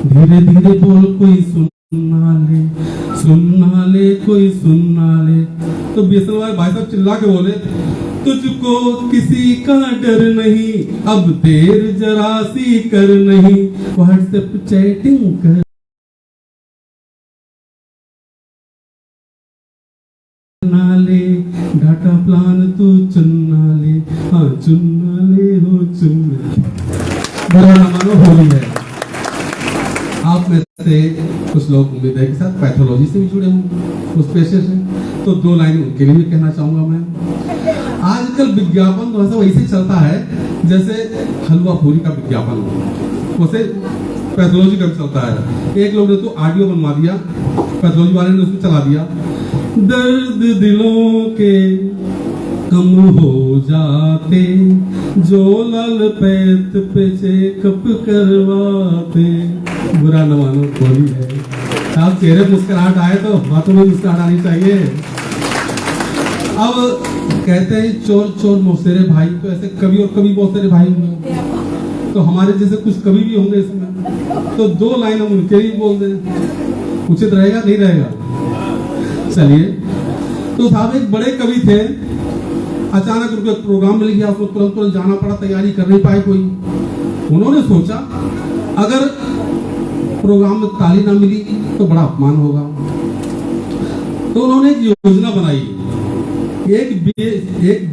धीरे धीरे बोल कोई सुनना ले कोई सुनना ले। तो बीएसएल वाले भाई साहब चिल्ला के बोले, तुझको किसी का डर नहीं, अब देर जरा सी कर नहीं, व्हाट्सएप चैटिंग कर ना ले, डाटा प्लान तू चुनना ले, हाँ चुनना ले हो चुनना। बुरा ना मानो, होली है। आप में से कुछ लोग उम्मीद है के साथ पैथोलॉजी से भी जुड़े हों, उस पेशे से, तो दो लाइन उनके लिए भी कहना चाहूंगा मैं। आजकल विज्ञापन तो ऐसा वैसे चलता है जैसे हलवा पूरी का विज्ञापन हो, वैसे पैथोलॉजी का भी चलता है। एक लोग ने तो ऑडियो बनवा दिया, पैथोलॉजी वाले ने उसमें चला दिया, दर्द दिलों के कम हो जाते, जो लाल पैत पे चेकअप करवाते। बुरा न मानो, होली है। आप चेहरे मुस्कुराहट आए तो हाथों में मुस्कुराहट आनी चाहिए। अब कहते हैं चोर चोर मौसेरे भाई, तो ऐसे कवि और कवि मौसेरे भाई होंगे, तो हमारे जैसे कुछ कवि भी होंगे इसमें, तो दो लाइन हम उनके ही बोल दें, उचित रहेगा नहीं रहेगा? चलिए, तो साहब एक बड़े कवि थे, अचानक उनको प्रोग्राम मिल गया, उसको तुरंत तुरंत जाना पड़ा, तैयारी कर नहीं पाए कोई। उन्होंने सोचा अगर प्रोग्राम में ताली ना मिली तो बड़ा अपमान होगा, तो उन्होंने एक योजना बनाई, एक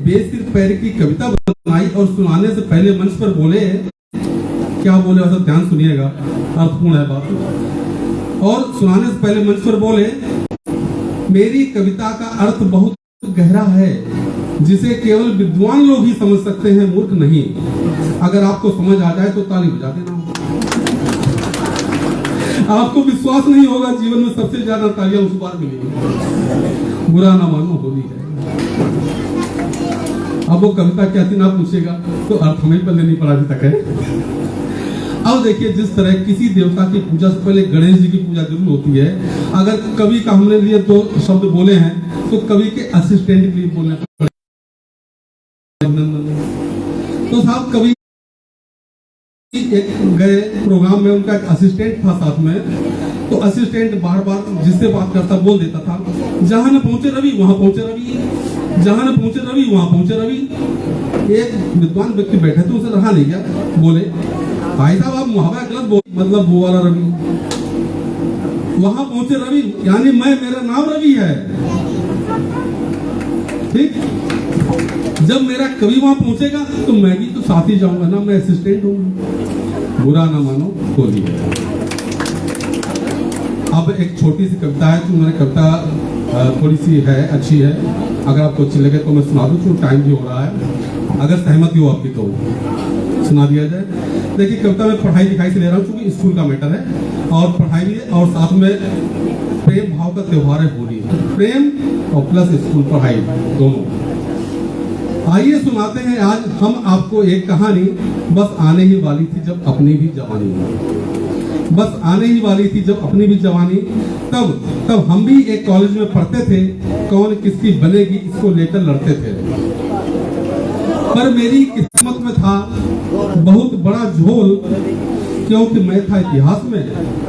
बेसिर पैर की कविता बनाई और सुनाने से पहले मंच पर बोले, क्या बोले वैसा ध्यान सुनिएगा, अर्थपूर्ण है बात। और सुनाने से पहले मंच पर बोले, मेरी कविता का अर्थ बहुत गहरा है, जिसे केवल विद्वान लोग ही समझ सकते हैं, मूर्ख नहीं। अगर आपको समझ आ जाए तो ताली बजा देना। आपको विश्वास नहीं होगा, जीवन में सबसे ज्यादा तालियां उस बार मिलेगी। बुरा ना मानो, होली है। अब वो कविता क्या थी ना पूछेगा, तो अर्थ हमें पहले नहीं पड़ा अभी तक है। अब देखिए, जिस तरह किसी देवता की पूजा से पहले गणेश जी की पूजा जरूर होती है, अगर कवि का हमने लिए दो शब्द बोले हैं तो कवि के असिस्टेंट के लिए बोलने पड़े। तो साहब कवि एक गए प्रोग्राम में, उनका एक असिस्टेंट था साथ में, तो असिस्टेंट बार बार जिससे बात करता बोल देता था, जहां न पहुंचे रवि वहां पहुंचे रवि, जहां न पहुंचे रवि वहां पहुंचे रवि। एक विद्वान व्यक्ति बैठे थे, उसे रहा नहीं गया, बोले, भाई साहब आप मुहावरा गलत बोल, मतलब वो वाला रवि, वहां पहुंचे रवि यानी मेरा नाम रवि है, ठीक? जब मेरा कवि वहां पहुंचेगा तो मैं भी तो साथ ही जाऊंगा ना, मैं असिस्टेंट हूँ। बुरा ना मानो, होली है। अब एक छोटी सी कविता है, जो मेरी कविता थोड़ी सी है, अच्छी है, अगर आपको अच्छी लगे तो मैं सुना दूं, क्योंकि टाइम भी हो रहा है, अगर सहमति हो आपकी तो सुना दिया जाए। देखिए, कविता में पढ़ाई लिखाई से ले रहा हूँ, क्योंकि स्कूल का मैटर है, और पढ़ाई भी है और साथ में प्रेम भाव का त्योहार है होली, प्रेम और प्लस स्कूल पढ़ाई दोनों। आइए सुनाते हैं आज हम आपको एक कहानी, बस आने ही वाली थी जब अपनी भी जवानी, बस आने ही वाली थी जब अपनी भी जवानी। तब हम भी एक कॉलेज में पढ़ते थे, कौन किसकी बनेगी इसको लेकर लड़ते थे, पर मेरी किस्मत में था बहुत बड़ा झोल, क्योंकि मैं था इतिहास में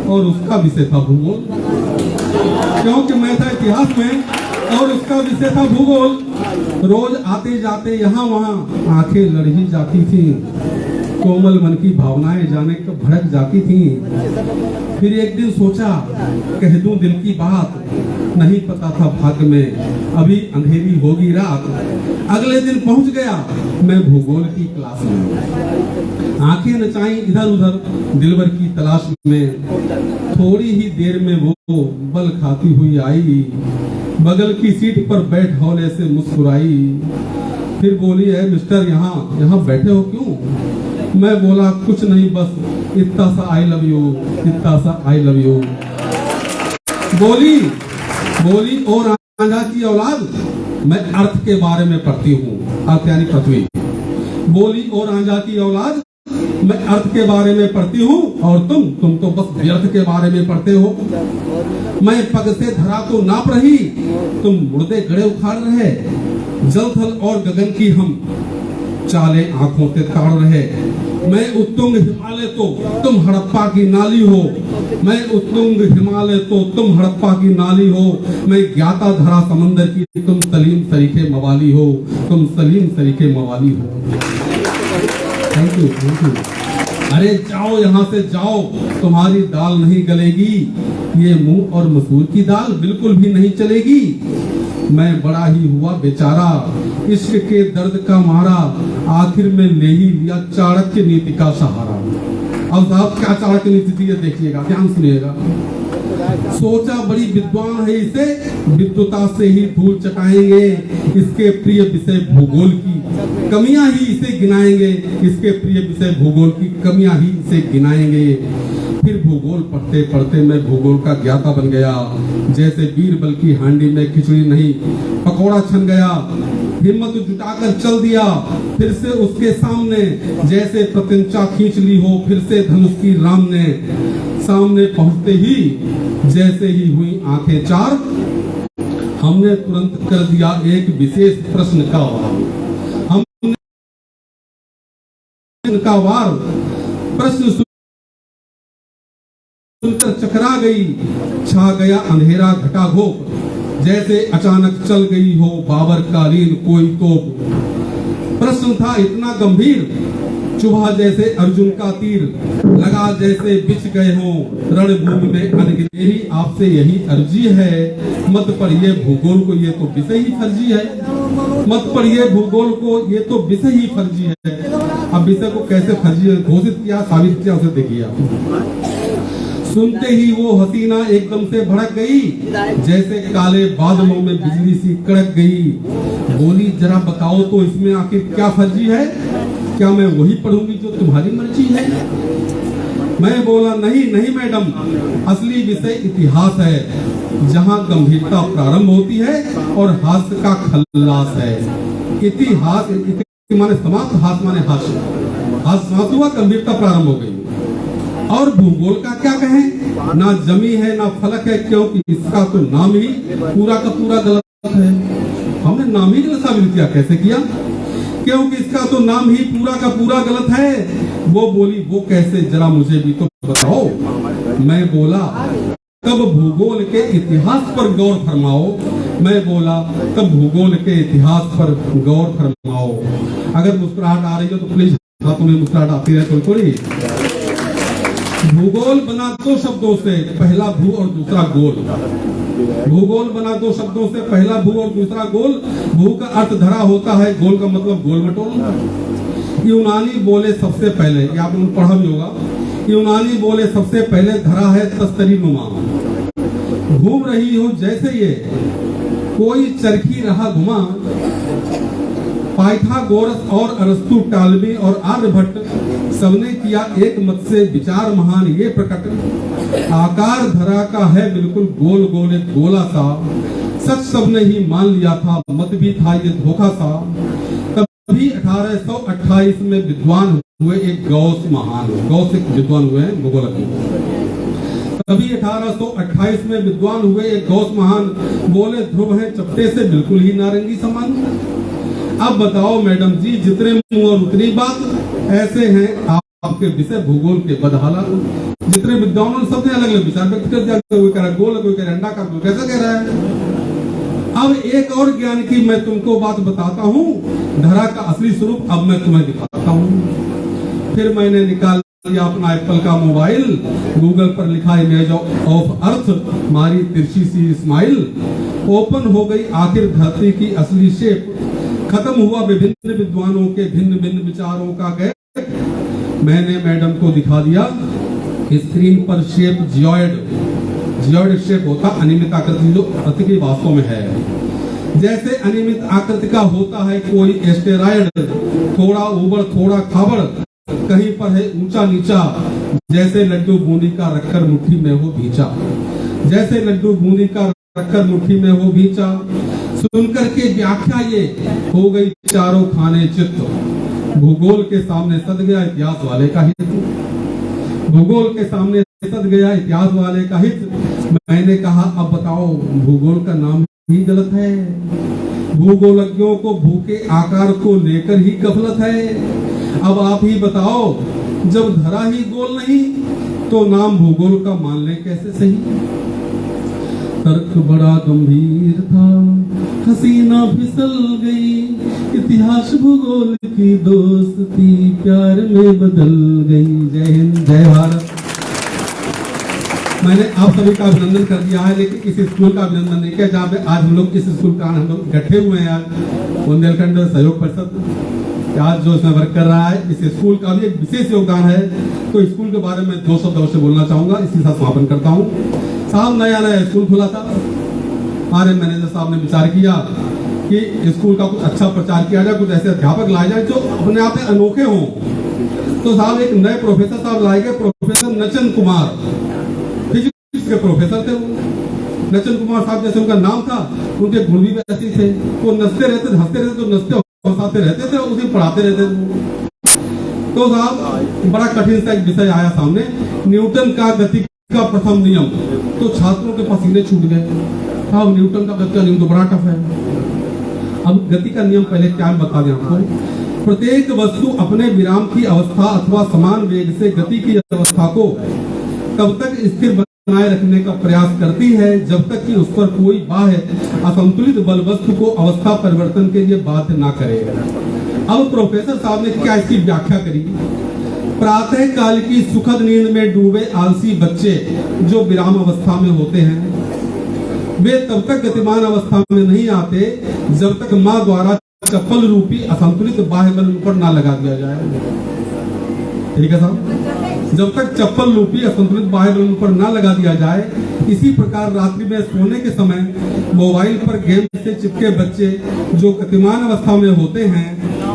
और उसका विषय था भूगोल, क्योंकि मैं था इतिहास में और उसका विषय था भूगोल। रोज आते जाते यहाँ वहाँ आंखें लड़ ही जाती थी, कोमल मन की भावनाएं जाने कब भड़क जाती थी। फिर एक दिन सोचा कह दूं दिल की बात, नहीं पता था भाग्य में अभी अंधेरी होगी रात। अगले दिन पहुंच गया मैं भूगोल की क्लास में, आंखें नचाई इधर उधर दिलवर की तलाश में। थोड़ी ही देर में वो बल खाती हुई आई, बगल की सीट पर बैठ हौले से मुस्कुराई। फिर बोली, है मिस्टर यहाँ बैठे हो क्यों? मैं बोला कुछ नहीं, बस इतना सा आई लव यू, इतना सा आई लव यू। बोली और राजा की औलाद, मैं अर्थ के बारे में पढ़ती हूँ, अर्थ यानी पृथ्वी। बोली और राजा की औलाद, मैं अर्थ के बारे में पढ़ती हूँ, और तुम तो बस व्यर्थ के बारे में पढ़ते हो। मैं पग से धरा को नाप रही, तुम मुर्दे गड़े उखाड़ रहे। जल थल और गगन की हम चाले आंखों से ताड़ रहे। मैं उत्तुंग हिमालय तो तुम हड़प्पा की नाली हो, मैं उत्तुंग हिमालय तो तुम हड़प्पा की नाली हो, मैं ज्ञाता धरा समंदर की तुम सलीम सरीखे मवाली हो, तुम सलीम सरीखे मवाली हो। Thank you, thank you. अरे जाओ यहाँ से जाओ, तुम्हारी दाल नहीं गलेगी, ये मूंग और मसूर की दाल बिल्कुल भी नहीं चलेगी। मैं बड़ा ही हुआ बेचारा, इश्क के दर्द का मारा, आखिर में ले ही लिया चाणक्य नीति का सहारा। अब साहब क्या चाणक्य नीति थी ये देखिएगा, ध्यान सुनिएगा। सोचा बड़ी विद्वान है, इसे विद्वता से ही धूल चटाएंगे, इसके प्रिय विषय भूगोल की कमियां ही इसे गिनाएंगे, इसके प्रिय विषय भूगोल की कमियां ही इसे गिनाएंगे। फिर भूगोल पढ़ते पढ़ते मैं भूगोल का ज्ञाता बन गया, जैसे बीरबल की हांडी में खिचड़ी नहीं पकौड़ा छन गया। हिम्मत जुटाकर चल दिया फिर से उसके सामने, जैसे प्रत्यंचा खींच ली हो फिर से धनुष की राम ने। सामने पहुंचते ही जैसे ही हुई आंखें चार, हमने तुरंत कर दिया एक विशेष प्रश्न का वार। हमने का वार प्रश्न सुनकर चकरा गई, छा गया अंधेरा घटा घोप, जैसे अचानक चल गई हो बाबर कालीन कोई तोप। प्रश्न था इतना गंभीर, चुभा जैसे अर्जुन का तीर, लगा जैसे बिछ गए हो रणभूमि में अनगिनती। आपसे यही अर्जी है, मत पढ़िए भूगोल को, ये तो विषय ही फर्जी है। मत पढ़िए भूगोल को, ये तो विषय ही फर्जी है। अब विषय को कैसे फर्जी घोषित किया, साबित किया, उसे देखिए। सुनते ही वो हसीना एकदम से भड़क गई, जैसे काले बादलों में बिजली सी कड़क गई। बोली जरा बताओ तो इसमें आखिर क्या फर्जी है, क्या मैं वही पढ़ूंगी जो तुम्हारी मर्जी है। मैं बोला नहीं नहीं मैडम, असली विषय इतिहास है, जहाँ गंभीरता प्रारंभ होती है और हास्य का खल्लास है। इतिहास माने समाप्त, हास्य माने हास्य, हास्य समाप्त हुआ, गंभीरता प्रारंभ हो गई। और भूगोल का क्या कहें, ना जमी है ना फलक है, क्योंकि इसका तो नाम ही पूरा का पूरा गलत है। हमने नाम ही गलत साबित किया, कैसे किया, क्योंकि इसका तो नाम ही पूरा का पूरा गलत है। वो बोली वो कैसे, जरा मुझे भी तो बताओ। मैं बोला तब भूगोल के इतिहास पर गौर फरमाओ। मैं बोला तब भूगोल के इतिहास पर गौर फरमाओ। अगर मुस्कुराहट आ रही हो तो प्लीज हाथों में मुस्कुराहट आती है थोड़ी थोड़ी। भूगोल बना दो शब्दों से, पहला भू और दूसरा गोल। भूगोल बना दो शब्दों से, पहला भू और दूसरा गोल। भू का अर्थ धरा होता है, गोल का मतलब गोल मटोल। यूनानी बोले सबसे पहले, ये आपने पढ़ा भी होगा, यूनानी बोले सबसे पहले धरा है तस्तरी नुमा। घूम रही हो जैसे ये कोई चरखी रहा घुमा। पाइथागोरस और अरस्तु, टालमी और आर्यभट्ट सबने किया एक मत से विचार महान ये प्रकट। आकार धरा का है बिल्कुल गोल गोल एक गोला सा, सच सबने ही मान लिया था, मत भी था ये धोखा सा। तभी 1828 में विद्वान हुए एक गौस महान, गौस एक विद्वान हुए हैं भूगोल। तभी 1828 में विद्वान हुए एक गौस महान, बोले ध्रुव है चपटे से बिल्कुल ही नारंगी समान। अब बताओ मैडम जी, जितने मुंह और उतनी बात, ऐसे हैं आपके विषय भूगोल के बदहाला। जितने विद्वानों सबने अलग अलग विचार व्यक्त कर दिया, कोई कह रहा गोल, कोई कह रहा अंडा का, कोई कैसा कह रहा है। अब एक और ज्ञान की मैं तुमको बात बताता हूँ, धरा का असली स्वरूप अब मैं तुम्हें दिखाता हूँ। फिर मैंने निकाल लिया अपना एप्पल का मोबाइल, गूगल पर लिखा इमेज ऑफ अर्थ, मारी तिरछी सी स्माइल। ओपन हो गई आखिर धरती की असली शेप, खत्म हुआ विभिन्न विद्वानों के भिन्न भिन्न विचारों का गैप। मैंने मैडम को दिखा दिया स्क्रीन पर शेप जियोइड। जियोइड शेप होता अनियमित आकृति जो पृथ्वी वास्तव में है। जैसे अनियमित आकृति का होता है कोई एस्टेरॉयड, थोड़ा ऊबड़ थोड़ा खाबड़, कहीं पर है ऊंचा नीचा। जैसे लड्डू बूंदी का रखकर मुट्ठी में हो भींचा, जैसे लड्डू बूंदी का रखकर मुट्ठी में हो भींचा। सुनकर के व्याख्या ये हो गई चारों खाने चित्त। भूगोल के सामने सद गया इतिहास वाले का हित, भूगोल के सामने सद गया इतिहास वाले का हित। मैंने कहा अब बताओ भूगोल का नाम ही गलत है, भूगोलज्ञों को भू के आकार को लेकर ही गफलत है। अब आप ही बताओ, जब धरा ही गोल नहीं तो नाम भूगोल का मान ले कैसे सही। तर्क बड़ा गंभीर था, हसीना फिसल गई, इतिहास भूगोल की दोस्ती प्यार में बदल गई। जय हिंद, जय भारत। मैंने आप सभी का अभिनंदन कर दिया है, लेकिन इस स्कूल का अभिनंदन नहीं किया जहाँ पे आज हम लोग इस स्कूल का हम लोग इकट्ठे हुए हैं। आज बुंदेलखंड सहयोग परिषद आज जो इसमें वर्क कर रहा है, इस स्कूल का भी एक विशेष योगदान है। तो स्कूल के बारे में 2 शब्द अवश्य बोलना चाहूंगा, इसी साथ समापन करता हूँ। साहब नया स्कूल खुला था, हमारे मैनेजर साहब ने विचार किया कि स्कूल का कुछ अच्छा प्रचार किया जाए, कुछ ऐसे अध्यापक लाए जाए जो अपने आप में अनोखे हों। तो साहब एक नए प्रोफेसर साहब लाए गए, प्रोफेसर नचन कुमार, फिजिक्स के प्रोफेसर थे वो। नचन कुमार साहब जैसे उनका नाम था, उनके गुण भी वैसे थे। वो नचते रहते, हंसते रहते, तो नचते हंसाते रहते थे, उसे पढ़ाते रहते थे। तो साहब बड़ा कठिन सा एक विषय आया सामने, न्यूटन का गति का प्रथम नियम। तो छात्रों के पसीने छूट गए। साहब न्यूटन का गति का नियम तो बड़ा टफ है। अब गति का नियम पहले क्या बता दें आपको। प्रत्येक वस्तु अपने विराम की अवस्था अथवा समान वेग से गति की अवस्था को तब तक स्थिर बनाए रखने का प्रयास करती है जब तक कि उस पर कोई बाह्य असंतुलित बल वस्तु को अवस्था परिवर्तन के लिए बाध्य ना करे। अब प्रोफेसर साहब ने क्या इसकी व्याख्या करी। प्रातः काल की सुखद नींद में डूबे आलसी बच्चे जो विराम अवस्था में होते हैं, वे तब तक गतिमान अवस्था में नहीं आते जब तक मां द्वारा चप्पल रूपी असंतुलित बाह्य बल पर ना लगा दिया जाए। ठीक है साहब, जब तक चप्पल रूपी असंतुलित बाह्य बल पर ना लगा दिया जाए। इसी प्रकार रात्रि में सोने के समय मोबाइल पर गेम से चिपके बच्चे जो गतिमान अवस्था में होते हैं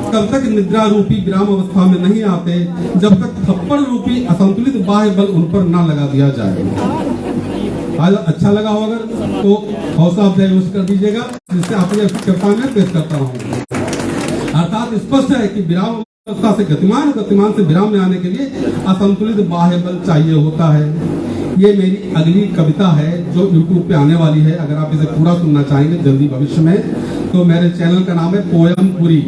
तब तक निद्रा रूपी विराम अवस्था में नहीं आते जब तक थप्पड़ रूपी असंतुलित बाह्य बल उन पर ना लगा दिया जाए। आज अच्छा लगा हो अगर तो हौसला अफजाई यूज कर दीजिएगा, जिससे आपने चर्चा में पेश करता रहूं। अर्थात स्पष्ट है कि विराम अवस्था से गतिमान, गतिमान से विराम में आने के लिए असंतुलित बाह्य बल चाहिए होता है। ये मेरी अगली कविता है जो YouTube पे आने वाली है। अगर आप इसे पूरा सुनना चाहेंगे जल्दी भविष्य में, तो मेरे चैनल का नाम है पोयमपुरी।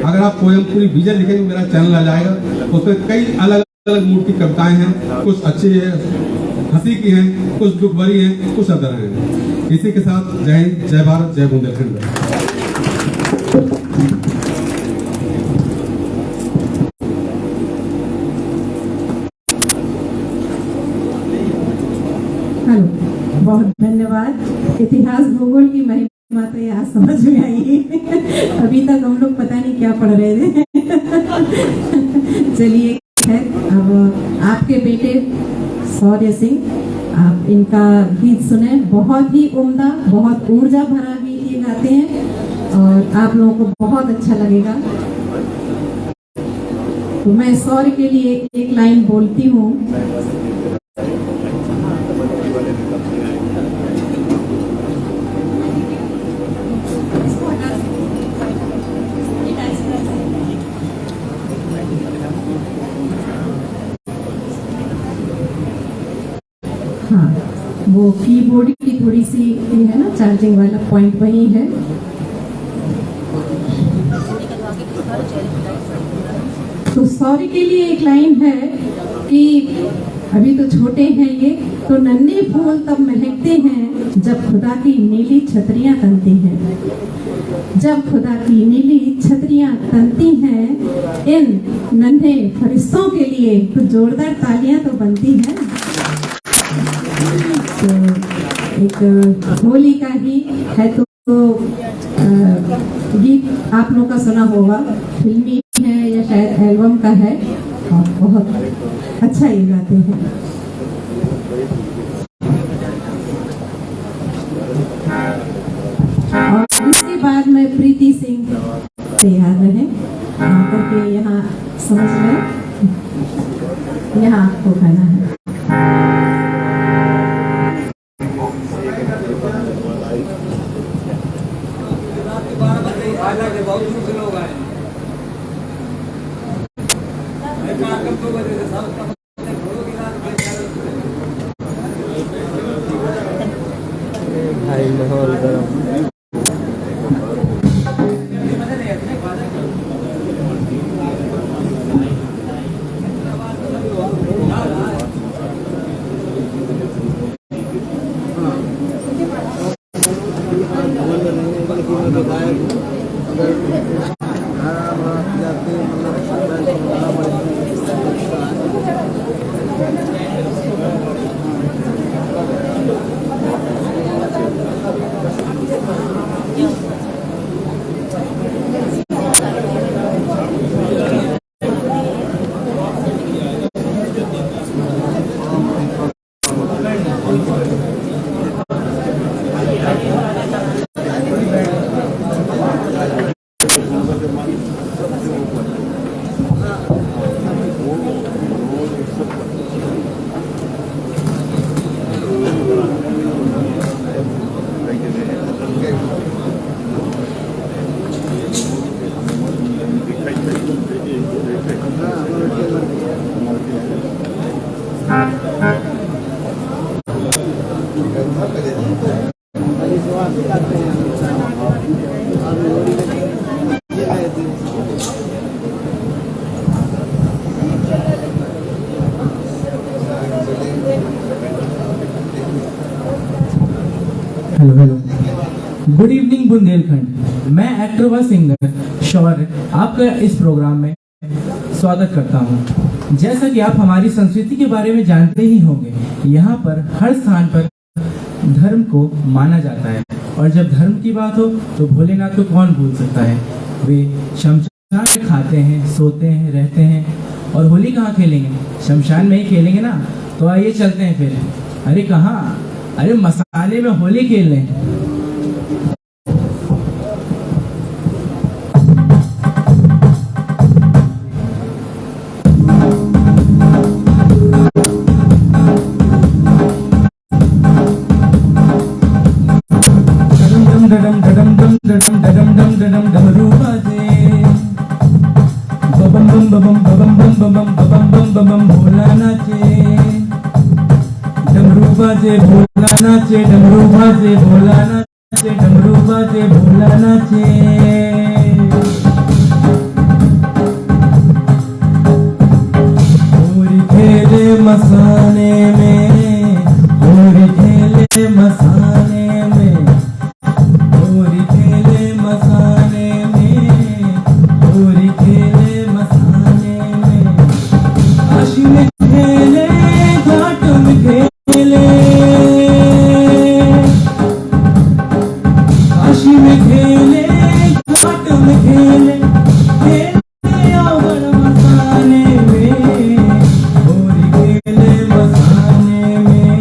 अगर आप पोयमपुरी विजय लिखेंगे मेरा चैनल आ जाएगा। उसमें कई अलग अलग मूड की कविताएं हैं, कुछ अच्छी है, हंसी की हैं, कुछ दुख भरी हैं, कुछ अदर हैं। इसी के साथ जय हिंद, जय भारत, जय बुंदेलखंड। हेलो, बहुत धन्यवाद। इतिहास भूगोल की महिमा तो यहाँ समझ में आई। अभी तक हम लोग पता नहीं क्या पढ़ रहे थे। चलिए खैर, अब आपके बेटे शौर्य सिंह, आप इनका गीत सुने। बहुत ही उम्दा, बहुत ऊर्जा भरा गीत ये गाते हैं और आप लोगों को बहुत अच्छा लगेगा। तो मैं शौर्य के लिए एक लाइन बोलती हूँ। हाँ, वो कीबोर्ड की थोड़ी सी है ना, चार्जिंग वाला पॉइंट वही है। तो सॉरी के लिए एक लाइन है कि अभी तो छोटे हैं ये, तो नन्हे फूल तब महकते हैं जब खुदा की नीली छतरियां तनती हैं। जब खुदा की नीली छतरियां तनती हैं, इन नन्हे फरिश्तों के लिए तो जोरदार तालियां तो बनती हैं। तो एक होली का ही है तो गीत आप लोगों का सुना होगा, फिल्मी है या शायद एल्बम का है और बहुत अच्छा ये गाते हैं। और इसके बाद में प्रीति सिंह तैयार रहे आकर के यहाँ समझ लें, यहाँ आपको गाना है। भाई माहौल गरम। Hello hello. Good evening Bundelkhand. मैं एक्टर व सिंगर शौर्य आपका इस प्रोग्राम में स्वागत करता हूं। जैसा कि आप हमारी संस्कृति के बारे में जानते ही होंगे, यहाँ पर हर स्थान पर धर्म को माना जाता है, और जब धर्म की बात हो तो भोलेनाथ को कौन भूल सकता है। वे शमशान में खाते हैं, सोते हैं, रहते हैं, और होली कहाँ खेलेंगे? शमशान में ही खेलेंगे ना। तो आइए चलते हैं फिर। अरे कहाँ? अरे मसाले में होली खेल लें। डडम डडम डम डडम डडम डम डडम डमरू बाजे, बबम बम बबम बबम बम बबम बबम बम बबम भोला नाचे। डमरू बाजे भोला नाचे, डमरू बाजे भोला नाचे, डमरू बाजे भोला नाचे। होली खेले मसाने में, होली खेले मसाने में, होली खेले मसाने में, होली खेले मसाने में। काशी में खेले, घाट में खेले, काशी में खेले, घाट में खेले, खेले अवगढ़ मसाने में। होली खेले मसाने में,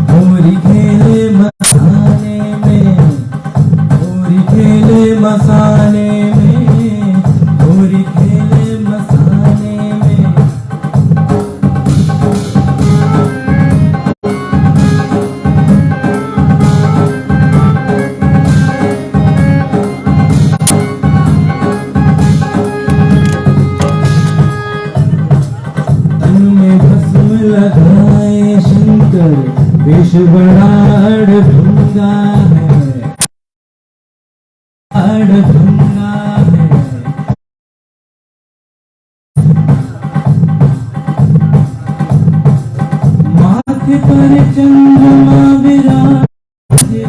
होली खेले मसाने में, होली खेले मसाने में, होली खेले मसाने में। तन में भस्म लगाए शंकर, वेश बड़ा ढूंगा है, ढूंगा है। माथे पर चंद्रमा विराजे,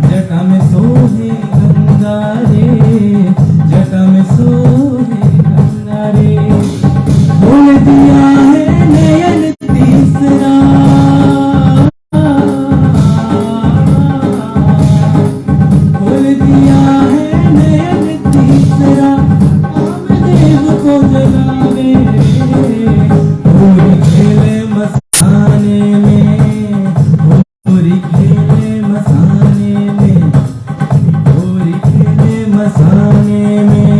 जटा में सोहे गंगा रे, जटा में सोहे गंगा रे। बोल दिया है नयन तीसरा, बोल दिया है नयन तीसरा, कामदेव को जगावे रे। होली खेले मसाने में, होली खेले मसाने में, होली खेले मसाने में,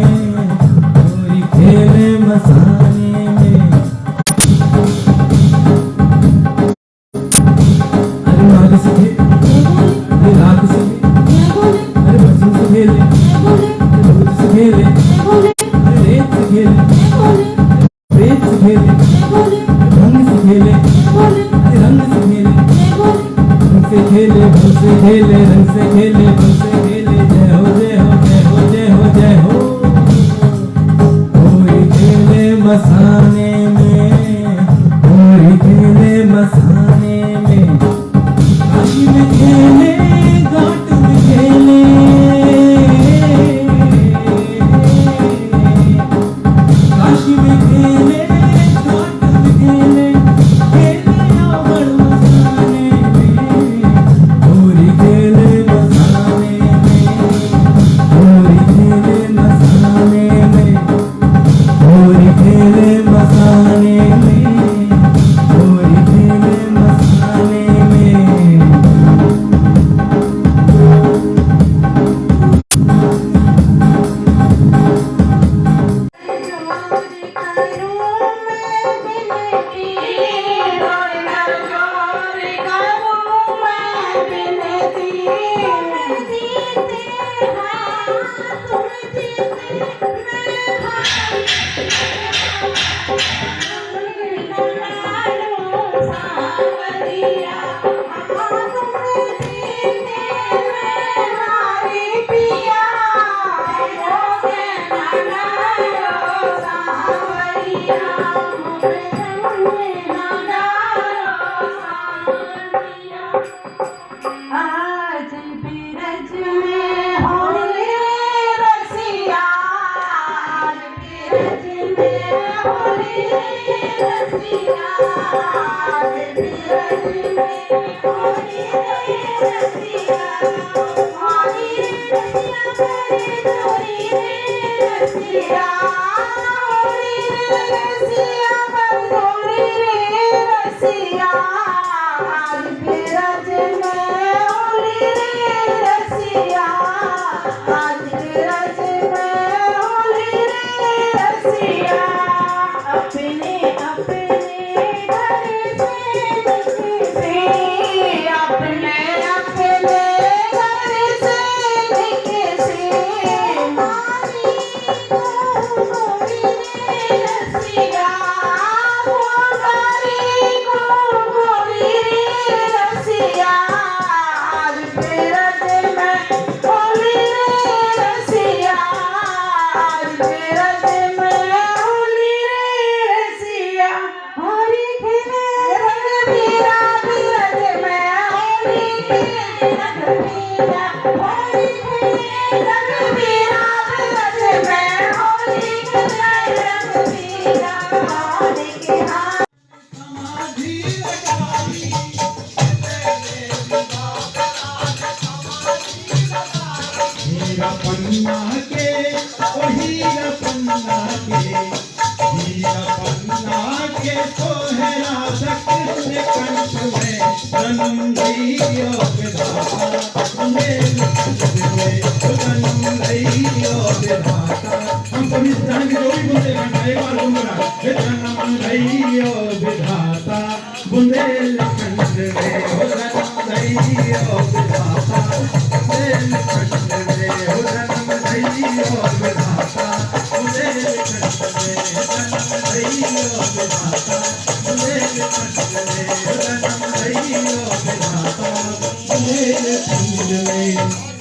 होली खेले मसाने में। अरे नाग से खेल, अरे राग से खेल, अरे बरसों से खेले, अरे दूध से खेले, अरे रेत से खेले, रेत से खेले, रंग से खेले, अरे रंग से खेले, रंग से खेले, भंग से खेले, रंग से खेले, भंग से खेले। जय हो जय हो जय हो जय हो जय हो। होली खेले मसाने में, होली खेले मसाने में। काशी में खेले, घाट में खेले, काशी में खेले, घाट में खेले, खेले अवगढ़ मसाने में। होली खेले मसाने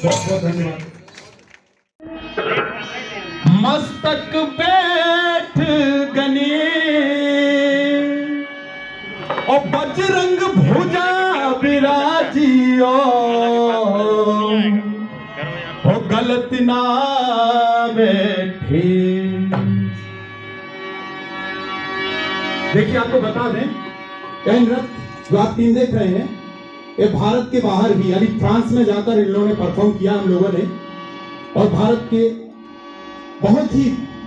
बहुत धन्यवाद। मस्तक बैठ गने और बजरंग भुजा विराजियो ओ गलत ना बैठे। देखिए आपको बता दें, यह नृत्य जो आप टीम देख रहे हैं ये भारत के बाहर भी यानी फ्रांस में जाकर इन लोगों ने परफॉर्म किया हम लोगों ने, और भारत के बहुत ही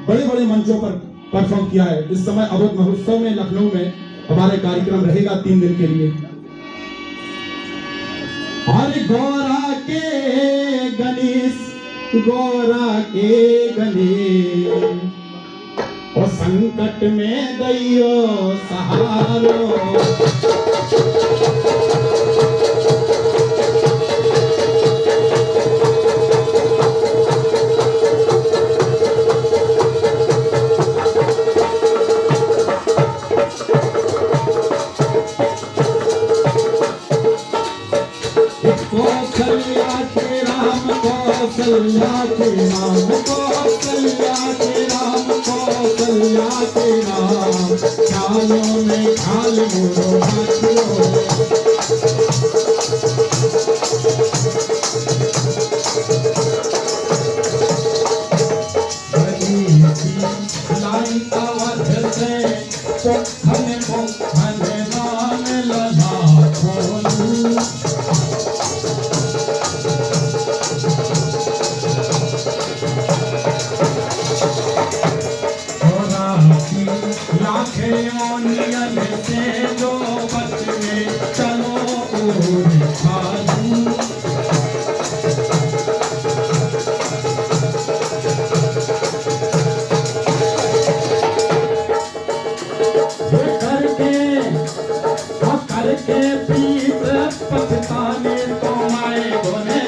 बड़े बड़े मंचों पर परफॉर्म किया है। इस समय अवध महोत्सव में लखनऊ में हमारे कार्यक्रम रहेगा 3 दिन के लिए। हर गौरा के गणेश, गौरा के गणेश और संकट में दैयो सहारो। कौशल्या के राम, कौशल्या के राम, कौशल्या के राम, कौशल्या के राम। ख्यालों में ख्याल मोरो हाथियों, लाई अवध से पोखन पोखन राम लला खोलू। लाखें से जो बचने चलो खालू। करके पीत पछताने तो माए गोने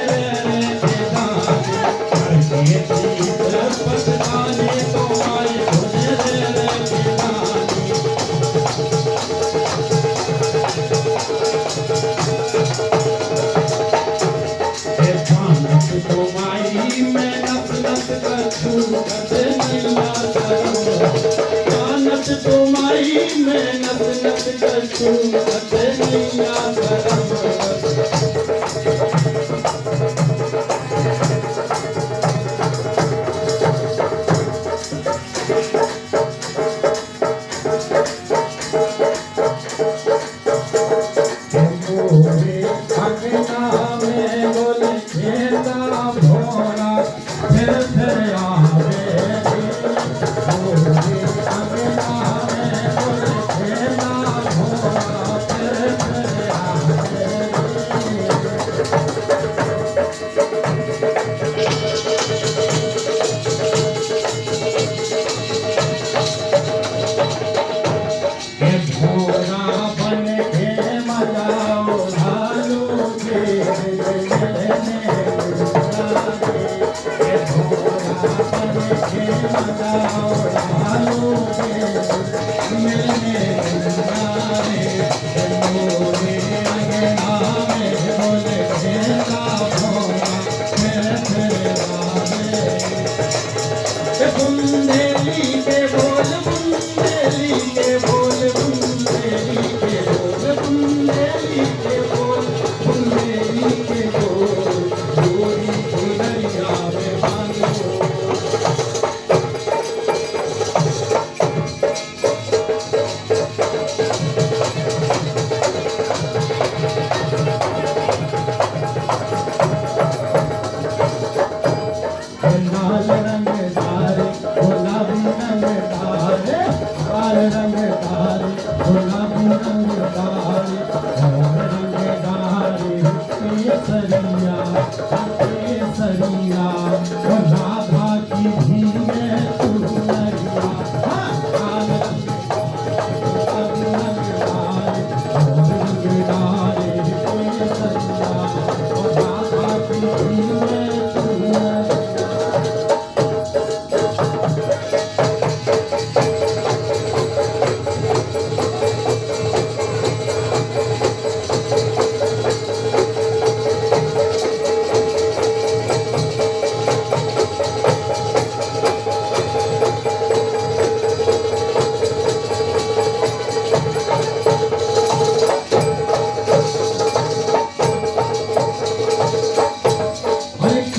के जाने। करके पीत पछताने तो माए गोने के जाने। जानत तो माई मैं नस नस कर छू कर नैया करो। जानत तो माई मैं नस नस कर छू कर नैया करो।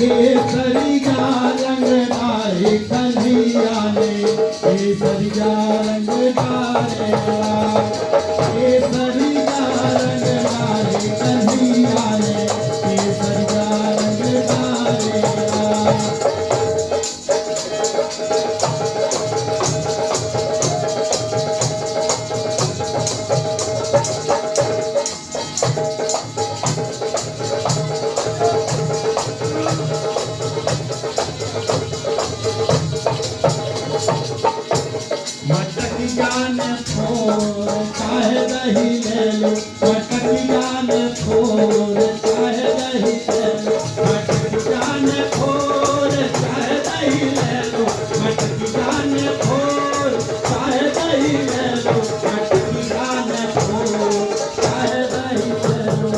केसरिया रंग डाले कन्हैया ने, केसरिया रंग डाले केसरिया रंग डाले कन्हैया ने, केसरिया रंग डाले मटकिया ने फोर चाहे दही ले लो, मटकिया ने फोर चाहे दही ले लो, मटकिया ने फोर चाहे दही ले लो, मटकिया ने फोर चाहे दही ले लो, मटकिया ने फोर चाहे दही ले लो।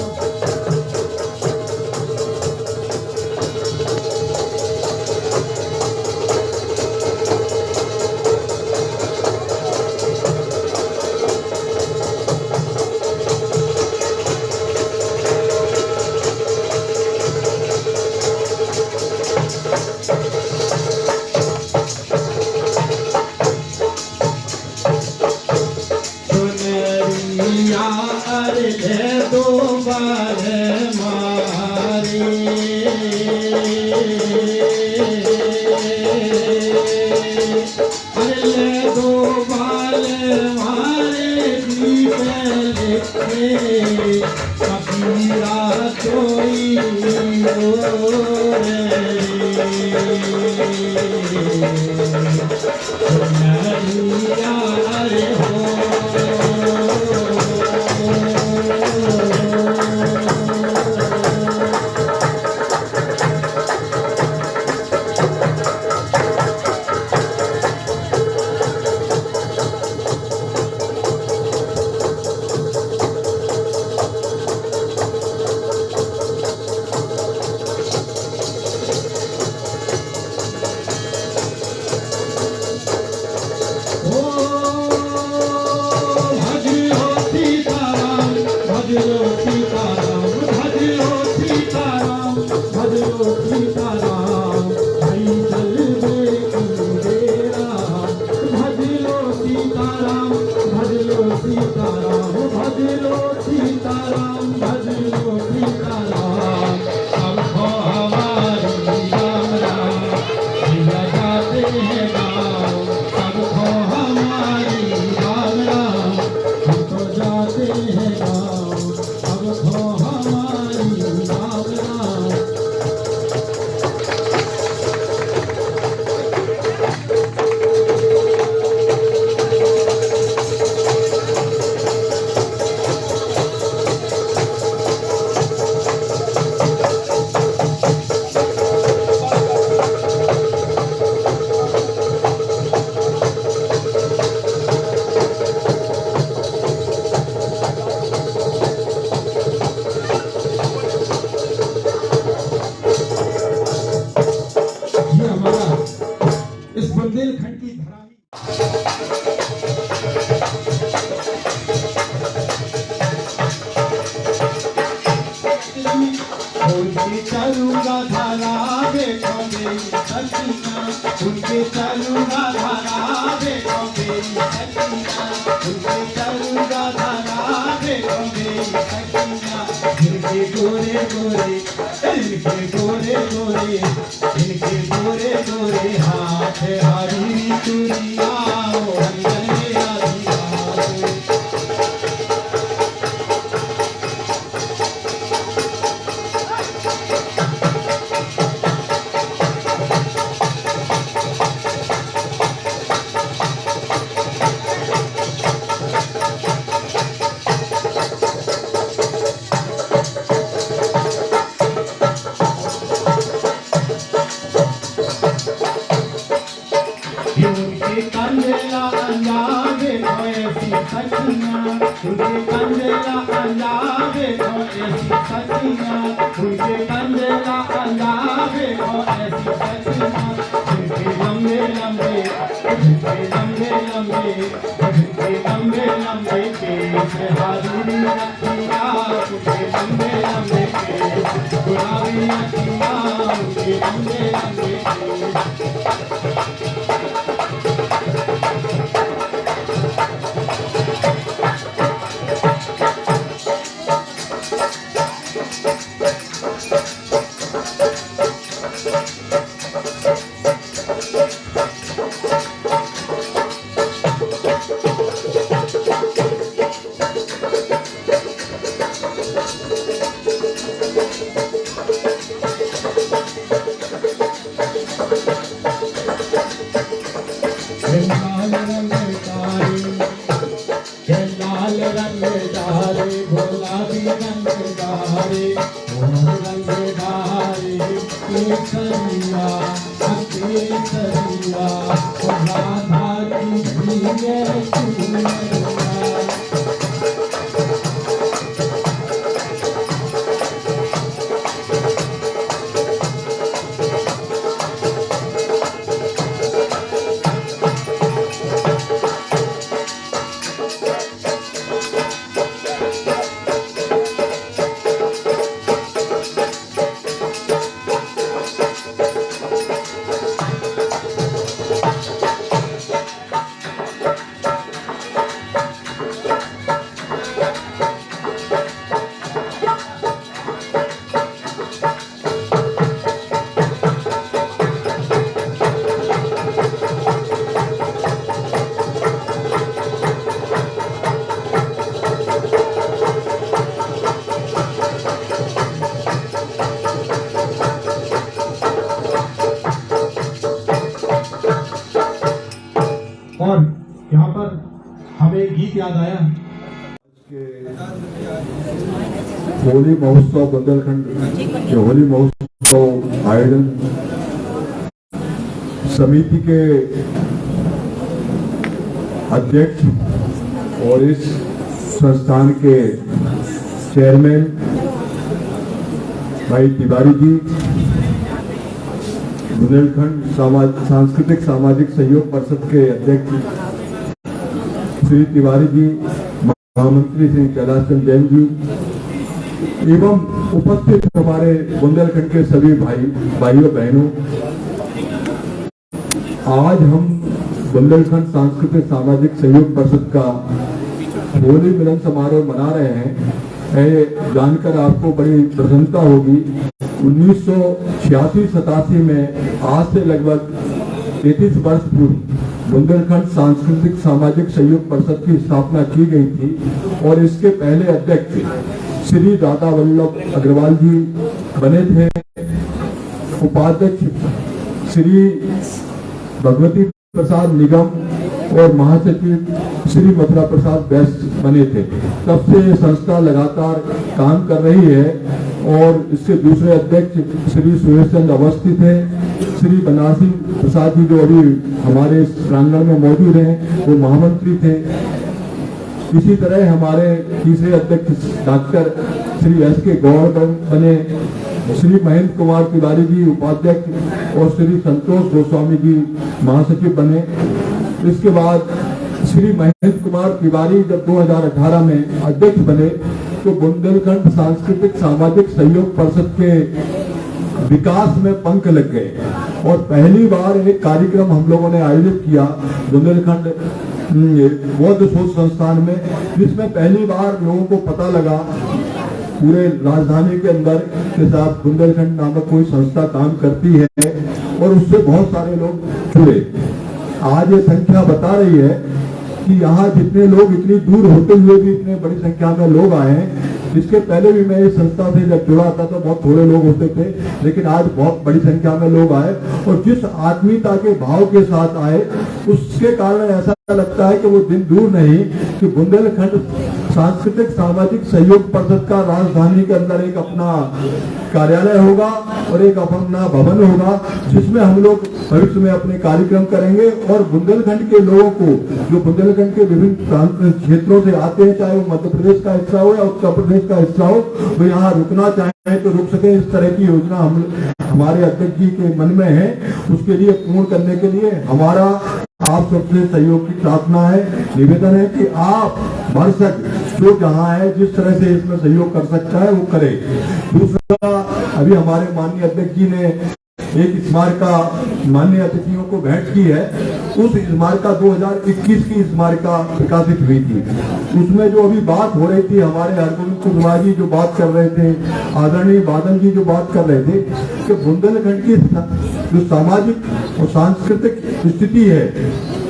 सुनरिया अरे ले दो बार मारे, अरे ले दो बार मारे दीपे कबीरा कोई सुनरिया अरे हो बुंदेलखंड की धरा उनके चलूंगा धारा देखो मेरी सखियाँ, उनके चलूंगा धारा देखो मेरी सखियाँ, उनके चलूंगा धारा देखो मेरी सखियाँ। इनके गोरे गोरे इनके गोरे गोरे इनके गोरे गोरे हाथ हरी चूड़िया रंगने आदि उनके कंदेला अंजावे ऐसी सखियाँ, उनके कंदेला अंजावे ऐसी सखियाँ, उनके कंदेला अंजावे ऐसी सखियाँ। उनके लंबे लंबे उनके लंबे लंबे उनके लंबे लंबे केस हाजरी रखिया, उनके लंबे लंबे केस गुलाबी रखिया, उनके और यहाँ पर हमें गीत याद आया होली महोत्सव बुंदेलखंड के होली महोत्सव आयोजन समिति के अध्यक्ष और इस संस्थान के चेयरमैन भाई तिवारी जी, बुंदेलखंड सांस्कृतिक सामाजिक सहयोग परिषद के अध्यक्ष श्री तिवारी जी, महामंत्री श्री कैलाश चंद जैन जी एवं उपस्थित हमारे बुंदेलखंड के सभी भाइयों बहनों, आज हम बुंदेलखंड सांस्कृतिक सामाजिक सहयोग परिषद का होली मिलन समारोह मना रहे हैं। जानकर आपको बड़ी प्रसन्नता होगी। 1986-87 में आज से लगभग 33 वर्ष पूर्व बुंदेलखंड सांस्कृतिक सामाजिक सहयोग परिषद की स्थापना की गई थी और इसके पहले अध्यक्ष श्री दादा वल्लभ अग्रवाल जी बने थे। उपाध्यक्ष श्री भगवती प्रसाद निगम और महासचिव श्री मथुरा प्रसाद वैश्य बने थे। तब से ये संस्था लगातार काम कर रही है और इसके दूसरे अध्यक्ष श्री सुरेश चंद्र अवस्थी थे। श्री बनारसी प्रसाद जी जो अभी हमारे इस प्रांगण में मौजूद हैं वो महामंत्री थे। इसी तरह हमारे तीसरे अध्यक्ष डॉक्टर श्री एस के गौड़ बने, श्री महेंद्र कुमार तिवारी जी उपाध्यक्ष और श्री संतोष गोस्वामी जी महासचिव बने। इसके बाद श्री महेंद्र कुमार तिवारी जब 2018 में अध्यक्ष बने तो बुंदेलखंड सांस्कृतिक सामाजिक सहयोग परिषद के विकास में पंख लग गए और पहली बार एक कार्यक्रम हम लोगों ने आयोजित किया बुंदेलखंड बौद्ध शोध संस्थान में, जिसमें पहली बार लोगों को पता लगा पूरे राजधानी के अंदर के साथ बुंदेलखंड नामक कोई संस्था काम करती है और उससे बहुत सारे लोग जुड़े। आज ये संख्या बता रही है कि यहाँ जितने लोग इतनी दूर होते हुए भी इतने बड़ी संख्या में लोग आए हैं। इसके पहले भी मैं इस संस्था से जब जुड़ा था तो बहुत थोड़े लोग होते थे, लेकिन आज बहुत बड़ी संख्या में लोग आए और जिस आत्मीयता के भाव के साथ आए उसके कारण ऐसा लगता है कि वो दिन दूर नहीं कि बुंदेलखंड सांस्कृतिक सामाजिक सहयोग परिषद का राजधानी के अंदर एक अपना कार्यालय होगा और एक अपना भवन होगा जिसमें हम लोग भविष्य में अपने कार्यक्रम करेंगे और बुंदेलखंड के लोगों को जो बुंदेलखंड के विभिन्न क्षेत्रों से आते हैं, चाहे वो मध्य प्रदेश का हिस्सा हो या उत्तर प्रदेश का हिस्सा हो, वो यहाँ रुकना चाहे तो रुक सके। इस तरह की योजना हमारे अध्यक्ष जी के मन में है। उसके लिए पूर्ण करने के लिए हमारा आप सबसे सहयोग की प्रार्थना है, निवेदन है कि आप भरसक जो जहाँ है जिस तरह से इसमें सहयोग कर सकता है वो करे। दूसरा, अभी हमारे माननीय अध्यक्ष जी ने एक स्मारका माननीय अतिथियों को भेंट की है। उस स्मारका 2021 की स्मारका प्रकाशित हुई थी। उसमें जो अभी बात हो रही थी, हमारे हरगोविंद कुशवाहा जी जो बात कर रहे थे, आदरणीय बादल जी जो बात कर रहे थे कि बुंदेलखंड की जो सामाजिक और सांस्कृतिक स्थिति है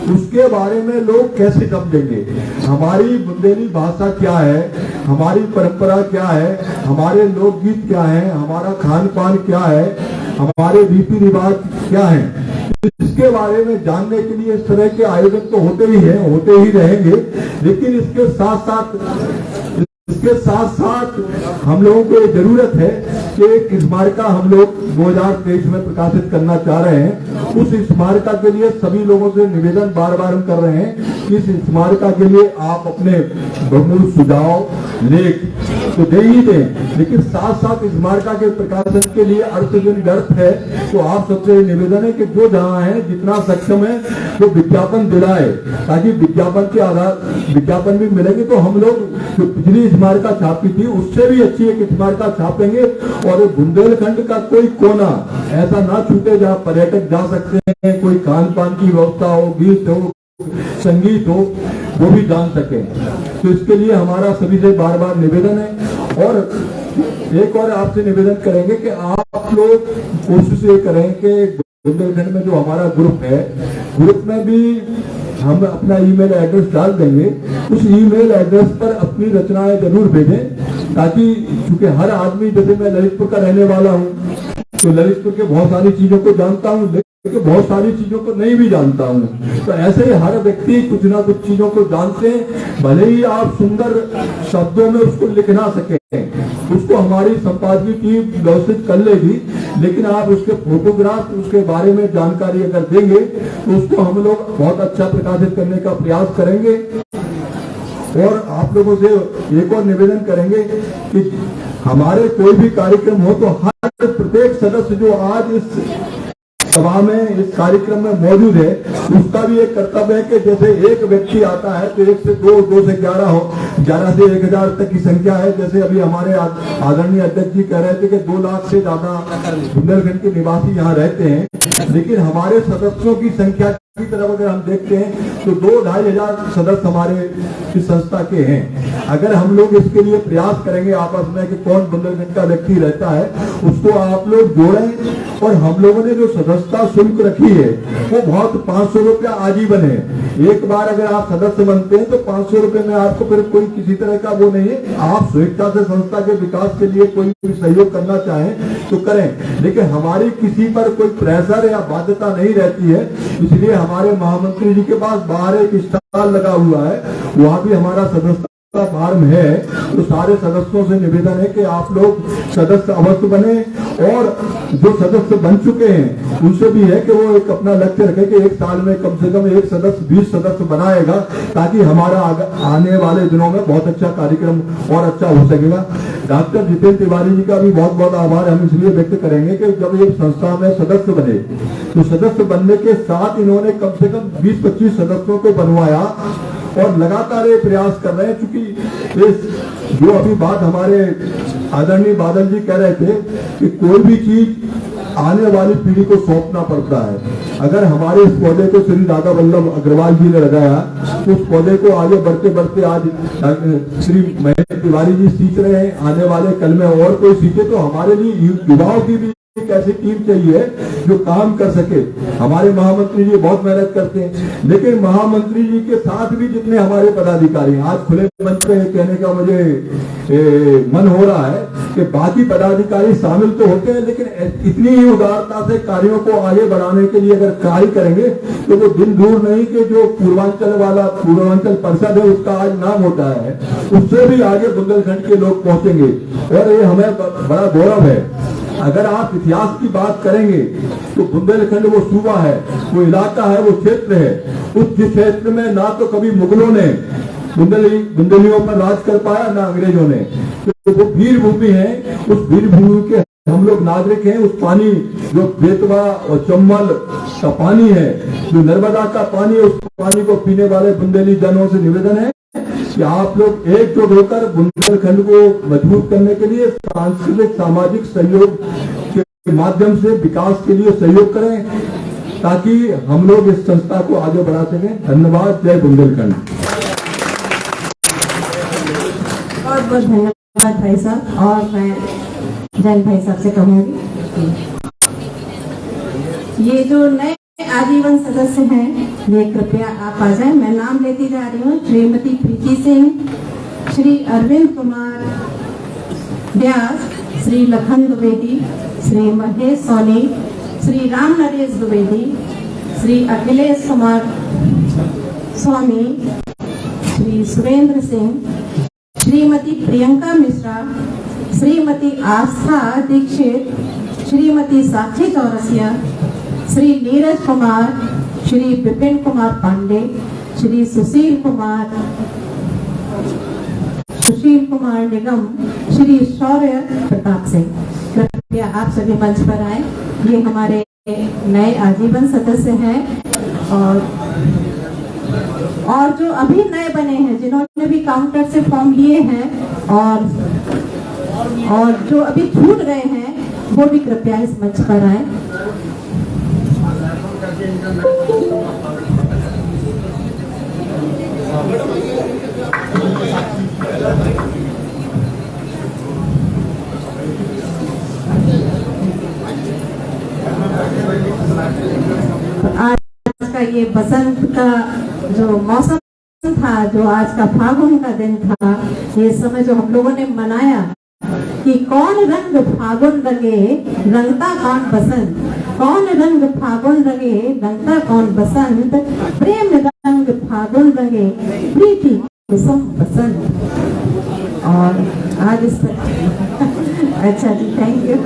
उसके बारे में लोग कैसे समझेंगे। हमारी बुंदेली भाषा क्या है, हमारी परंपरा क्या है, हमारे लोकगीत क्या है, हमारा खान पान क्या है, हमारे रीति रिवाज क्या है, इसके बारे में जानने के लिए इस तरह के आयोजन तो होते ही हैं, होते ही रहेंगे। लेकिन इसके साथ साथ हम लोगों को ये जरूरत है कि एक स्मारका हम लोग 2023 में प्रकाशित करना चाह रहे हैं। उस स्मारका के लिए सभी लोगों से निवेदन बार बार हम कर रहे हैं कि इस स्मारका के लिए आप अपने बहुमूल्य सुझाव लेख तो दे ही दें, लेकिन साथ साथ स्मारका के प्रकाशन के लिए अर्थ है तो आप सबसे निवेदन है कि जो जहां है जितना सक्षम है वो विज्ञापन दिलाए, ताकि विज्ञापन के आधार विज्ञापन भी मिलेंगे तो हम लोग जो पिछली स्मारका छापी थी उससे भी अच्छी एक स्मारका छापेंगे और बुंदेलखंड का कोई कोना ऐसा ना छूटे जहाँ पर्यटक जा सकते हैं, कोई खान पान की व्यवस्था हो, गीत हो, संगीत हो, वो भी जान सके। तो इसके लिए हमारा सभी से बार बार निवेदन है। और एक और आपसे निवेदन करेंगे कि आप लोग कोशिश ये करें कि बुंदेलखंड में जो हमारा ग्रुप है, ग्रुप में भी हम अपना ईमेल एड्रेस डाल देंगे। उस ईमेल एड्रेस पर अपनी रचनाएं जरूर भेजें, ताकि क्योंकि हर आदमी, जैसे मैं ललितपुर का रहने वाला हूँ तो ललितपुर के बहुत सारी चीजों को जानता हूँ, लेकिन बहुत सारी चीजों को नहीं भी जानता हूँ। तो ऐसे ही हर व्यक्ति कुछ ना कुछ चीजों को जानते हैं, भले ही आप सुंदर शब्दों में उसको लिख ना सके, उसको हमारी संपादकीय टीम व्यवस्थित कर लेगी, लेकिन आप उसके फोटोग्राफ, उसके बारे में जानकारी अगर देंगे तो उसको हम लोग बहुत अच्छा प्रकाशित करने का प्रयास करेंगे। और आप लोगों से एक और निवेदन करेंगे कि हमारे कोई भी कार्यक्रम हो तो हर प्रत्येक सदस्य जो आज इस सभा में, इस कार्यक्रम में मौजूद है, उसका भी एक कर्तव्य है कि जैसे एक व्यक्ति आता है तो 1 से 2, 2 से 11 हो, 11 से 1000 तक की संख्या है। जैसे अभी हमारे आदरणीय अध्यक्ष जी कह रहे थे कि 2 लाख से ज्यादा बुंदेलखंड के निवासी यहाँ रहते हैं, लेकिन हमारे सदस्यों की संख्या की तरफ अगर हम देखते हैं तो 2-2.5 हजार सदस्य हमारे इस संस्था के हैं। अगर हम लोग इसके लिए प्रयास करेंगे आपस में कि कौन बुंदेलखंड का व्यक्ति रहता है, उसको आप लोग जोड़ें। और हम लोगों ने जो सदस्यता शुल्क रखी है वो बहुत 500 रुपया आजीवन है। एक बार अगर आप सदस्य बनते हैं तो 500 रुपए में आपको फिर कोई किसी तरह का वो नहीं है। आप स्वेच्छा से संस्था के विकास के लिए कोई भी सहयोग करना चाहें तो करें, लेकिन हमारी किसी पर कोई प्रेशर या बाध्यता नहीं रहती है। इसलिए हमारे महामंत्री जी के पास बाहर एक स्टॉल लगा हुआ है, वहाँ भी हमारा सदस्यता फॉर्म है। तो सारे सदस्यों से निवेदन है कि आप लोग सदस्य अवश्य बने, और जो सदस्य बन चुके हैं उनसे भी है कि वो एक अपना लक्ष्य रखे कि 1 साल में कम से कम एक सदस्य 20 सदस्य बनाएगा, ताकि हमारा आने वाले दिनों में बहुत अच्छा कार्यक्रम और अच्छा हो सकेगा। डॉक्टर जितेंद्र तिवारी जी का भी बहुत बहुत आभार हम इसलिए व्यक्त करेंगे कि जब एक संस्था में सदस्य बने तो सदस्य बनने के साथ इन्होंने कम से कम 20-25 सदस्यों को बनवाया और लगातार ये प्रयास कर रहे हैं। चूंकि इस जो अभी बात हमारे आदरणीय बादल जी कह रहे थे कि कोई भी चीज आने वाली पीढ़ी को सौंपना पड़ता है। अगर हमारे इस पौधे को श्री राधा वल्लभ अग्रवाल जी ने लगाया तो उस पौधे को आगे बढ़ते बढ़ते आज श्री महेश तिवारी जी सीख रहे हैं, आने वाले कल में और कोई सीखे। तो हमारे लिए युवाओं की भी एक ऐसी टीम चाहिए जो काम कर सके। हमारे महामंत्री जी बहुत मेहनत करते हैं, लेकिन महामंत्री जी के साथ भी जितने हमारे पदाधिकारी हैं, आज खुले मंच पे कहने का मुझे मन हो रहा है कि बाकी पदाधिकारी शामिल तो होते हैं, लेकिन इतनी ही उदारता से कार्यों को आगे बढ़ाने के लिए अगर कार्य करेंगे तो वो दिन दूर नहीं कि जो पूर्वांचल परिषद है उसका आज नाम होता है, उससे भी आगे बुंदेलखंड के लोग पहुंचेंगे। और ये हमें बड़ा गौरव है। अगर आप इतिहास की बात करेंगे तो बुंदेलखंड वो सूबा है, वो इलाका है, वो क्षेत्र है, उस क्षेत्र में ना तो कभी मुगलों ने बुंदेलियों पर राज कर पाया, ना अंग्रेजों ने। तो वो वीर भूमि है, उस वीर भूमि के हम लोग नागरिक हैं। उस पानी जो बेतवा और चंबल का पानी है, जो नर्मदा का पानी है, उस पानी को पीने वाले बुंदेली जनों से निवेदन है कि आप लोग एकजुट होकर बुंदेलखंड को मजबूत करने के लिए सांस्कृतिक सामाजिक सहयोग के माध्यम से विकास के लिए सहयोग करें ताकि हम लोग इस संस्था को आगे बढ़ा सकें। धन्यवाद। जय बुंदेलखंड। बहुत बहुत धन्यवाद भाई साहब। और मैं जैन भाई साहब से कहूंगी ये जो नए आजीवन सदस्य हैं ये कृपया आप आ जाएं। मैं नाम लेती जा रही हूँ। श्रीमती प्रीति सिंह, श्री अरविंद कुमार व्यास, श्री लखन द्विवेदी, श्री महेश सोनी, श्री राम नरेश द्विवेदी, श्री अखिलेश कुमार स्वामी, श्री सुरेंद्र सिंह, श्रीमती प्रियंका मिश्रा, श्रीमती आस्था दीक्षित, श्रीमती साक्षी चौरसिया, श्री नीरज कुमार, श्री विपिन कुमार पांडे, श्री सुशील कुमार निगम, श्री शौर्य प्रताप सिंह। कृपया आप सभी मंच पर आए। ये हमारे नए आजीवन सदस्य हैं और जो अभी नए बने हैं, जिन्होंने भी काउंटर से फॉर्म लिए हैं और जो अभी छूट गए हैं वो भी कृपया इस मंच पर आए। आज का ये बसंत का जो मौसम था, जो आज का फागुन का दिन था, ये समय जो हम लोगों ने मनाया कि कौन रंग फागुन रंगे रंगता कौन बसंत, कौन रंग फागुन रंगे रंगता कौन बसंत, प्रेम रंग फागुन रंगे प्रीति कुसुम बसंत। और आज इस अच्छा जी, थैंक यू।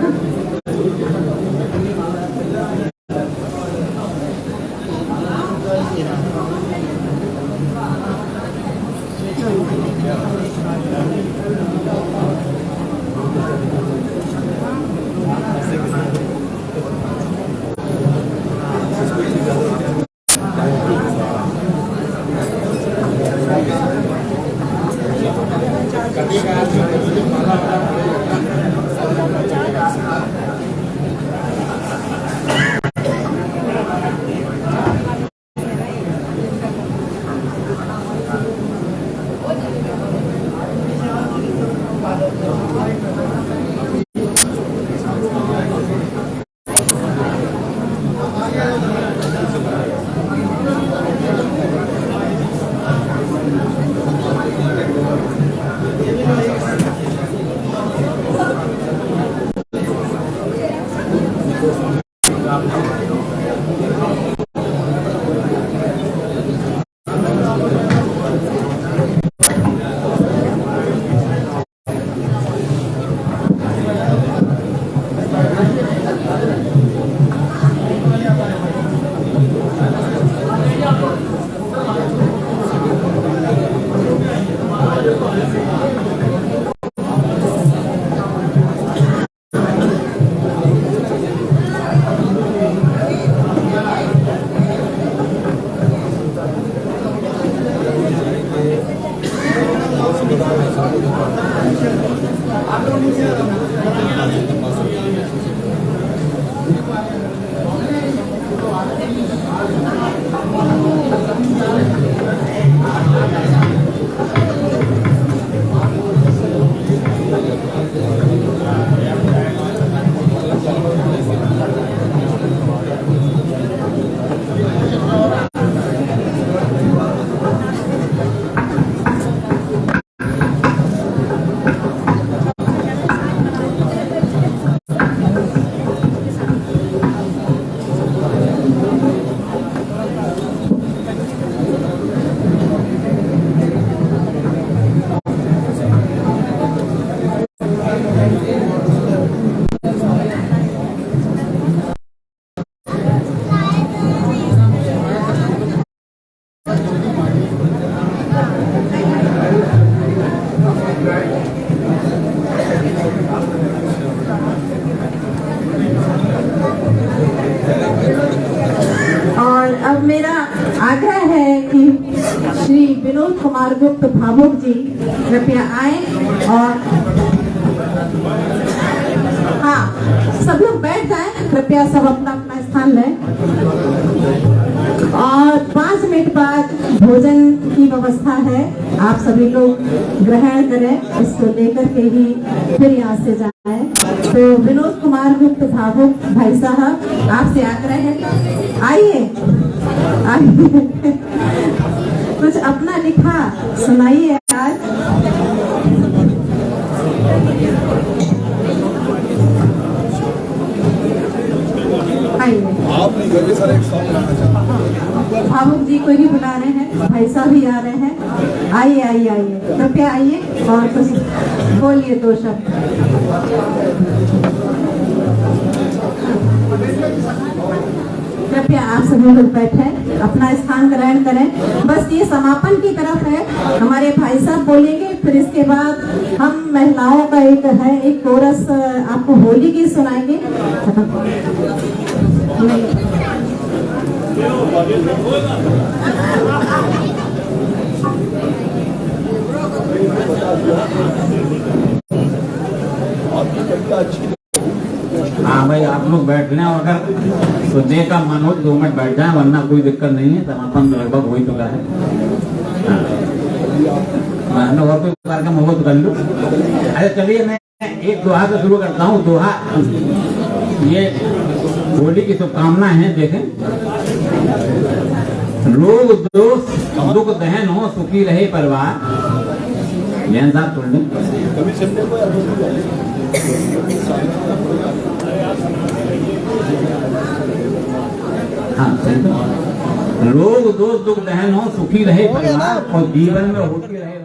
कुमार गुप्त भावुक जी कृपया आए और हाँ सब लोग बैठ जाएं, कृपया सब अपना अपना स्थान लें और 5 मिनट बाद भोजन की व्यवस्था है, आप सभी लोग ग्रहण करें, इसको लेकर के ही फिर यहाँ से जाएं। तो विनोद कुमार गुप्त भावुक भाई साहब, आपसे आग्रह है, आइए आइए कुछ अपना लिखा सुनाइए आज। भावुक जी को ही बुला रहे हैं, भाई साहब भी आ रहे हैं, आइए आइए आइए, कृपया आइए और कुछ बोलिए 2 शब्द। कृपया आप सभी लोग बैठे, अपना स्थान ग्रहण करें। बस ये समापन की तरफ है, हमारे भाई साहब बोलेंगे, फिर इसके बाद हम महिलाओं का एक कोरस आपको होली की सुनाएंगे। हाँ भाई, आप लोग बैठ लें, और अगर सुनने का मन हो 2 मिनट बैठ जाए, वरना कोई दिक्कत नहीं है। समापन लगभग हो ही चुका है। हाँ, और कोई कार्यक्रम हो तो कर लूँ। अरे चलिए, मैं एक दोहा से शुरू करता हूँ। दोहा ये होली की शुभकामनाएं हैं। देखें, रोग दोष दुख दहन हो, सुखी रहे परिवार। जैन साहब सुन लें। हाँ, रोग दोष दुख दहन हो, सुखी रहे परिवार, और जीवन में होती रहे